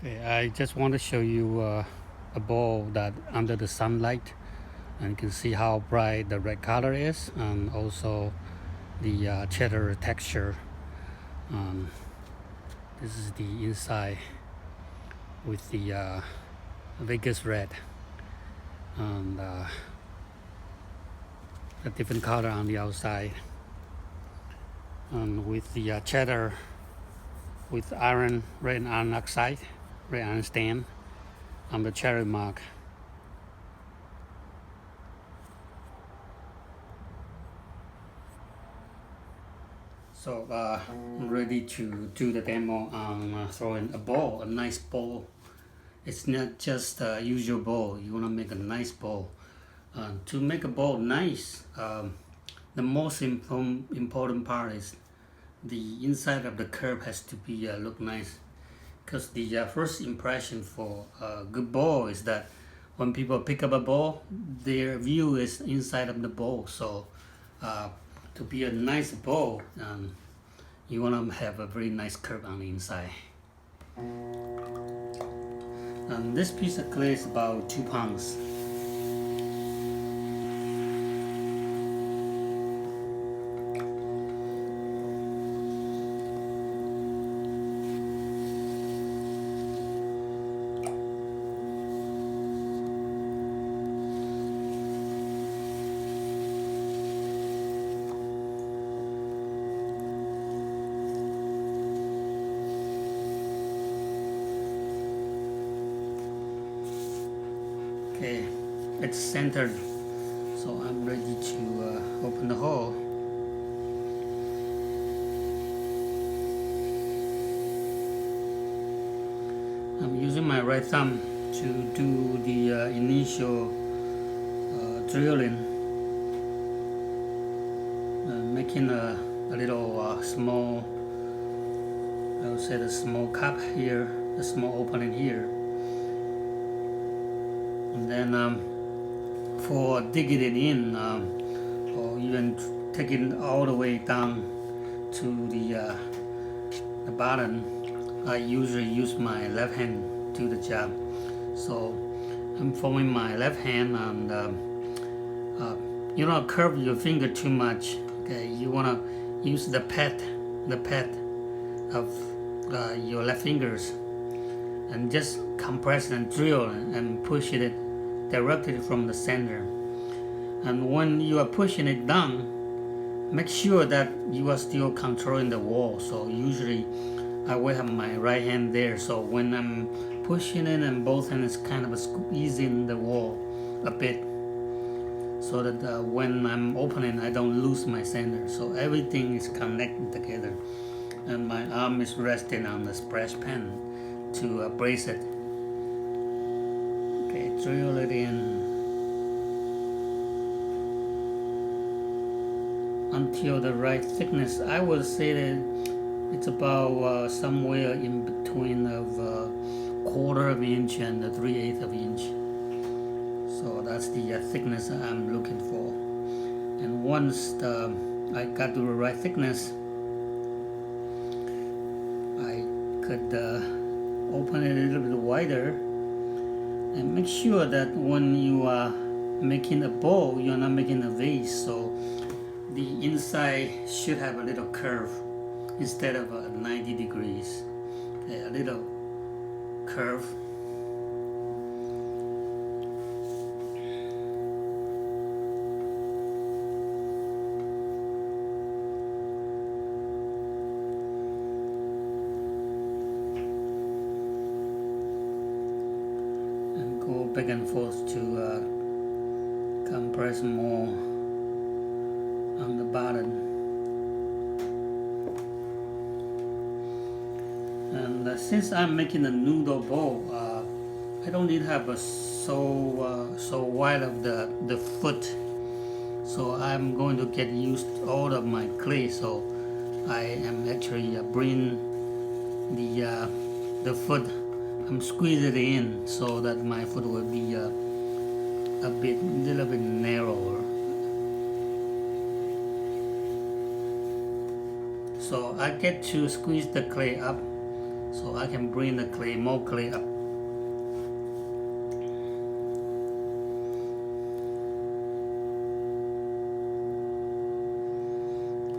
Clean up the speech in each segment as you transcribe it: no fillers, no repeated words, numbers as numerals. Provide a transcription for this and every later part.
Okay, I just want to show you a bowl that under the sunlight, and you can see how bright the red color is, and also the cheddar texture. This is the inside with the Vegas red and a different color on the outside, and with the cheddar with red iron oxide, red iron stand on the cherry mark. So I'm ready to do the demo on throwing a ball, a nice ball. It's not just a usual ball. You want to make a nice ball. To make a ball nice, the most important part is the inside of the curve has to be look nice, because the first impression for a good ball is that when people pick up a ball, their view is inside of the ball. So to be a nice ball, you want to have a very nice curve on the inside. And this piece of clay is about 2 pounds. Okay, it's centered, so I'm ready to open the hole. I'm using my right thumb to do the initial drilling, making a little small, I would say the small cup here, a small opening here. And then for digging it in, or even taking it all the way down to the bottom, I usually use my left hand to do the job. So I'm following my left hand, and you don't curve your finger too much. Okay, you want to use the pad of your left fingers, and just compress and drill and push it directly from the center. And when you are pushing it down, make sure that you are still controlling the wall. So usually I will have my right hand there, so when I'm pushing it, and both hands kind of squeezing the wall a bit, so that when I'm opening, I don't lose my center. So everything is connected together, and my arm is resting on the splash pan to brace it. Okay, drill it in until the right thickness. I would say that it's about somewhere in between of 1/4 of an inch and 3/8 of an inch. So that's the thickness I'm looking for. And once I got to the right thickness, I could open it a little bit wider, and make sure that when you are making a bowl, you're not making a vase. So the inside should have a little curve instead of 90 degrees. Okay, a little curve. And go back and forth to compress more on the bottom. And since I'm making a noodle bowl, I don't need to have a so wide of the foot. So I'm going to get used all of my clay. So I am actually bringing the foot. I'm squeezing it in so that my foot will be a little bit narrower. So I get to squeeze the clay up so I can bring the clay, more clay up.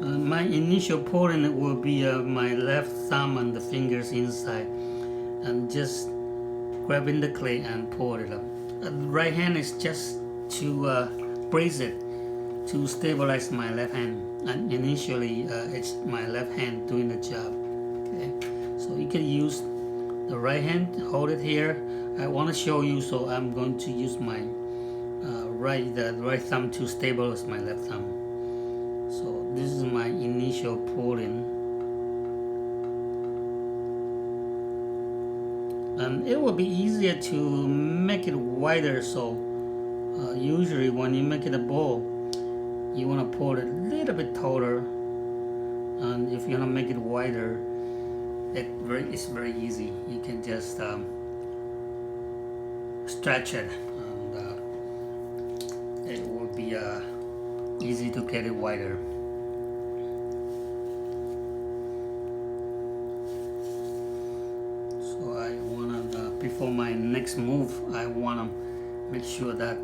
My initial pouring will be my left thumb and the fingers inside, and just grabbing the clay and pour it up. The right hand is just to brace it, to stabilize my left hand. And initially, it's my left hand doing the job. Okay, so you can use the right hand, hold it here. I want to show you, so I'm going to use my right thumb to stabilize my left thumb. So this is my initial pouring, and it will be easier to make it wider. So usually when you make it a bowl, you want to pour it a little bit taller, and if you want to make it wider, it's very easy. You can just stretch it, and it will be easy to get it wider. So I wanna, before my next move, I wanna make sure that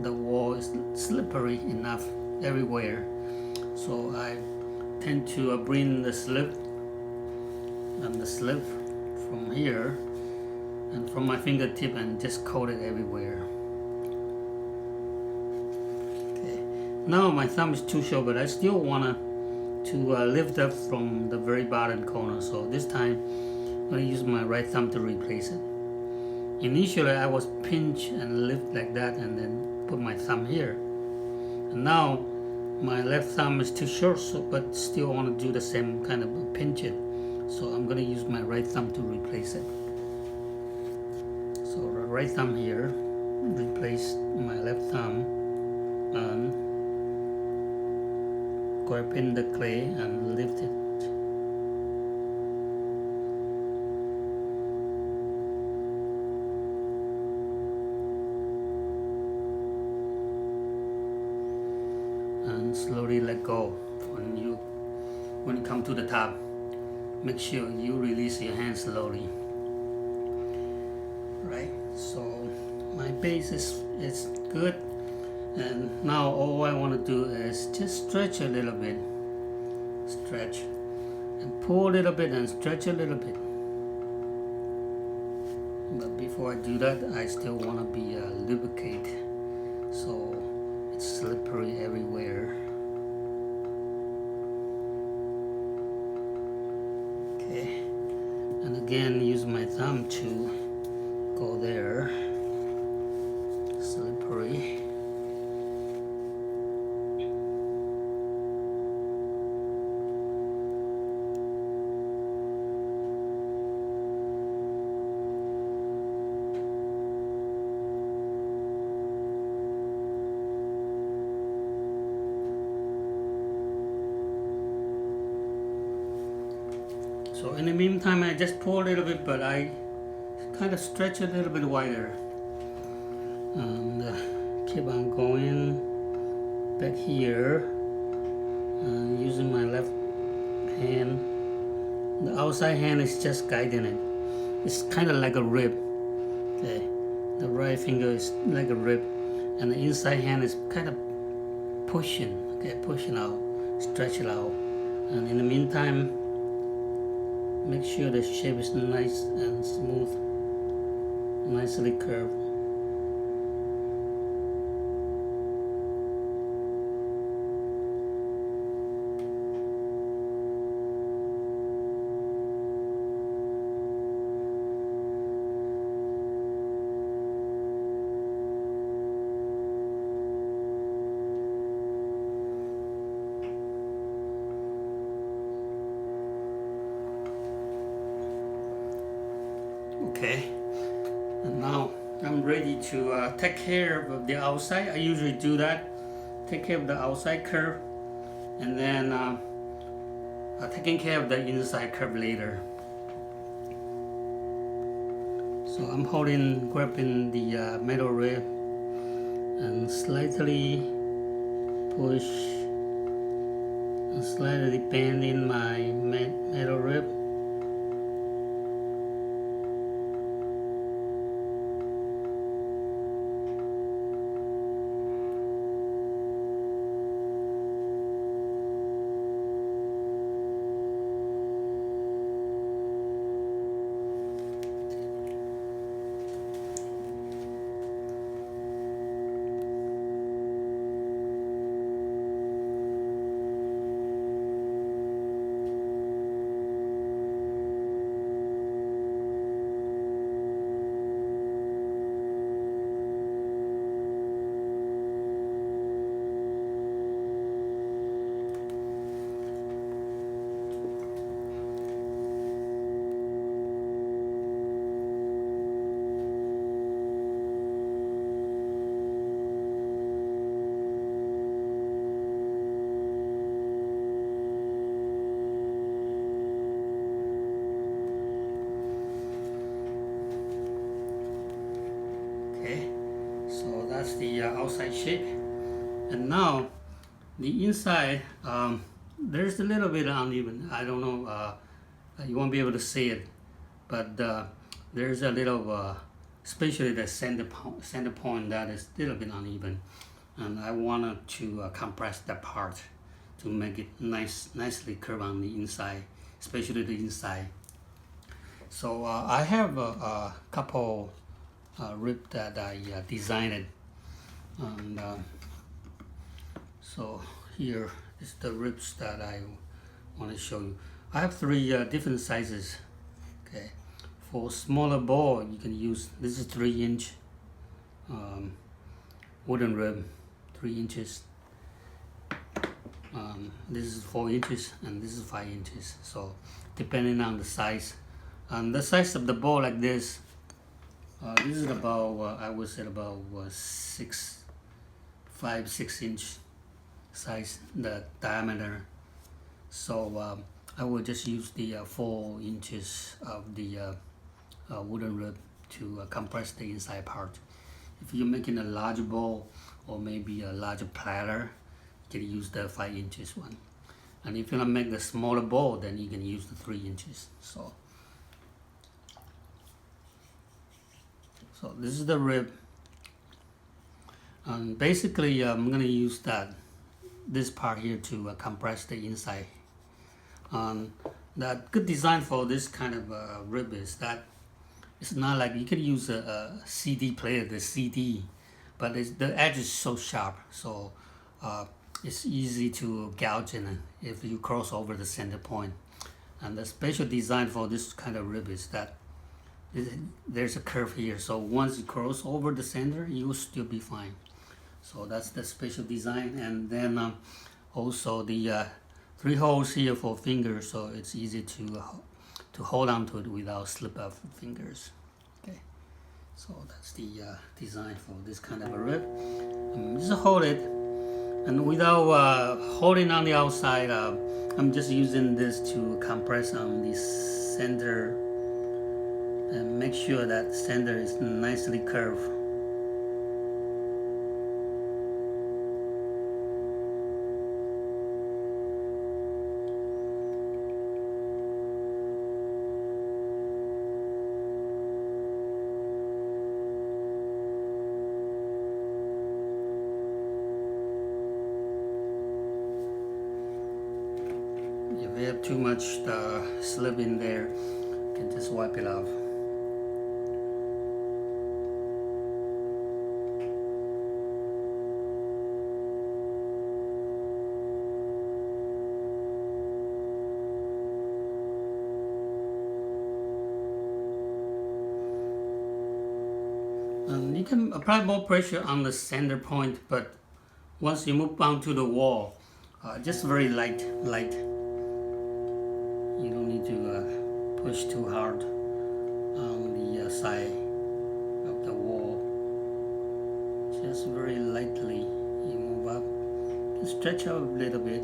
the wall is slippery enough everywhere. So I tend to bring the slip from here and from my fingertip and just coat it everywhere. Now my thumb is too short, but I still want to lift up from the very bottom corner. So this time I'm going to use my right thumb to replace it. Initially I was pinch and lift like that and then put my thumb here. And now my left thumb is too short, but still want to do the same kind of pinch it. So I'm going to use my right thumb to replace it. So the right thumb here, replace my left thumb, and grab in the clay and lift it. And slowly let go. When you come to the top, make sure you release your hand slowly. Right? So my base is good. And now all I want to do is just stretch a little bit. Stretch. And pull a little bit and stretch a little bit. But before I do that, I still want to be lubricate. So it's slippery everywhere. Okay. And again, use my thumb to go there. Slippery. So in the meantime, I just pour a little bit, but I kind of stretch a little bit wider. And keep on going back here, using my left hand. The outside hand is just guiding it. It's kind of like a rib. Okay, the right finger is like a rib, and the inside hand is kind of pushing. Okay, pushing out, stretch it out. And in the meantime, make sure the shape is nice and smooth, nicely curved. Okay, and now I'm ready to take care of the outside. I usually do that, take care of the outside curve, and then taking care of the inside curve later. So I'm grabbing the metal rib and slightly push and slightly bending my metal rib. outside shape. And now the inside, there's a little bit uneven. I don't know, you won't be able to see it, but there's a little, especially the center point that is a little bit uneven. And I wanted to compress that part to make it nicely curved on the inside, especially the inside. So I have a couple ribs that I designed, and so here is the ribs that I want to show you. I have three different sizes. Okay, for smaller bowl you can use, this is 3-inch wooden rib, 3 inches. This is 4 inches and this is 5 inches. So depending on the size, and the size of the bowl like this, this is about I would say about 5-6 inch size, the diameter. So I will just use the 4 inches of the wooden rib to compress the inside part. If you're making a large bowl or maybe a larger platter, you can use the 5 inches one. And if you want to make the smaller bowl, then you can use the 3 inches. So this is the rib. And basically I'm going to use this part here to compress the inside. That good design for this kind of rib is that it's not like you can use a CD player, the CD, but the edge is so sharp, so it's easy to gouge in if you cross over the center point. And the special design for this kind of rib is that there's a curve here, so once you cross over the center, you will still be fine. So that's the special design. And then also the 3 holes here for fingers, so it's easy to hold on to it without slip of fingers. Okay, so that's the design for this kind of a rib. Just hold it, and without holding on the outside, I'm just using this to compress on the center and make sure that center is nicely curved. If you have too much slip in there, you can just wipe it off. You can apply more pressure on the center point, but once you move on to the wall, just very light. You don't need to push too hard on the side of the wall. Just very lightly you move up. Just stretch out a little bit.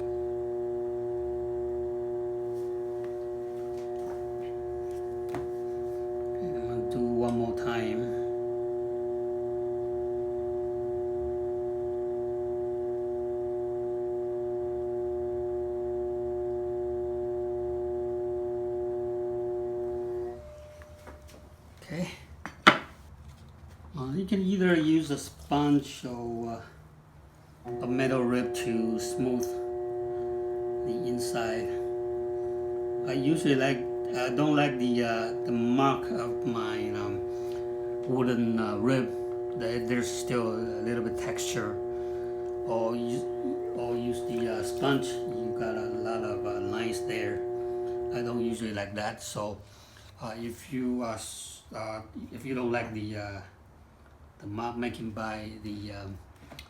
Okay, I'm going to do one more time. Okay. You can either use a sponge or a metal rib to smooth the inside. I don't like the mark of my wooden rib. There's still a little bit texture. Or use the sponge. You got a lot of lines there. I don't usually like that. So if you don't like the mark making by the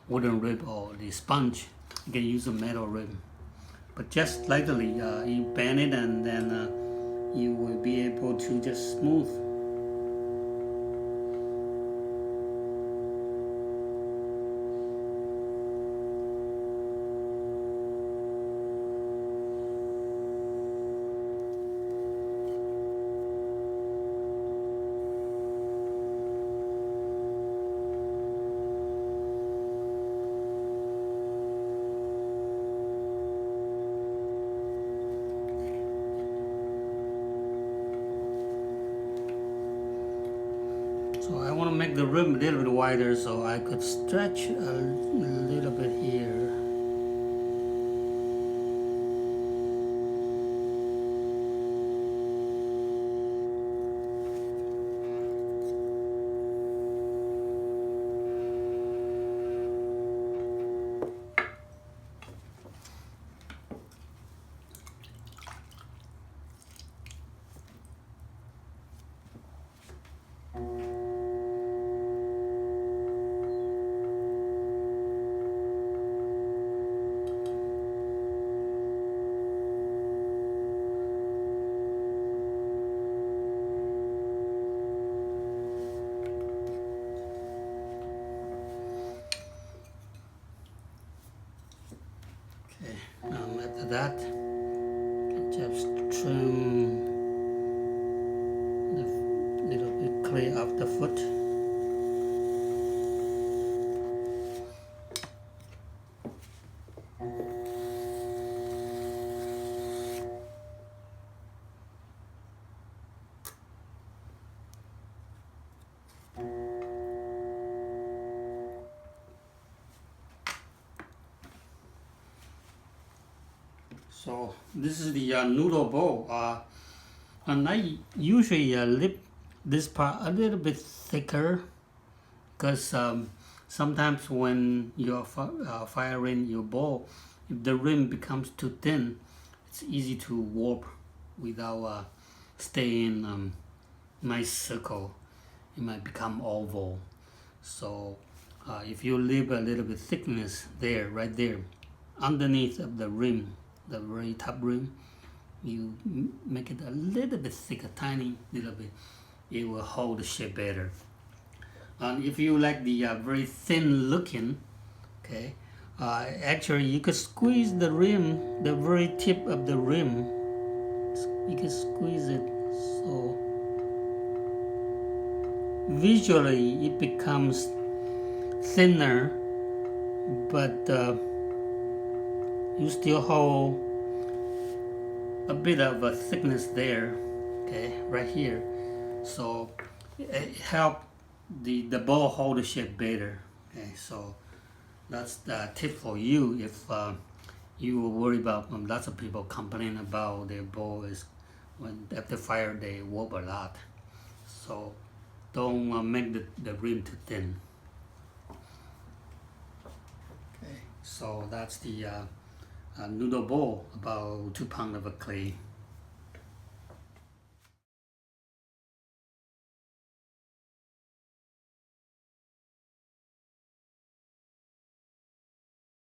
wooden rib or the sponge, you can use a metal rib. But just lightly, you bend it, and then you will be able to just smooth. to make the rim a little bit wider, so I could stretch a little bit here. Okay, after that, just trim the little bit clay off the foot. So this is the noodle bowl, and I usually lip this part a little bit thicker, because sometimes when you're firing your bowl, if the rim becomes too thin, it's easy to warp without staying nice circle. It might become oval. So if you leave a little bit thickness there, right there, underneath of the rim, the very top rim, you make it a little bit thicker, tiny little bit, it will hold the shape better. And if you like the very thin looking, okay, actually you could squeeze the rim, the very tip of the rim, you can squeeze it, so visually it becomes thinner, but you still hold a bit of a thickness there, okay, right here. So it helps the bowl hold the shape better. Okay, so that's the tip for you if you were worried about lots of people complain about their bowl is when after fire they warp a lot. So don't make the rim too thin. Okay, so that's the noodle bowl, about 2 pounds of clay.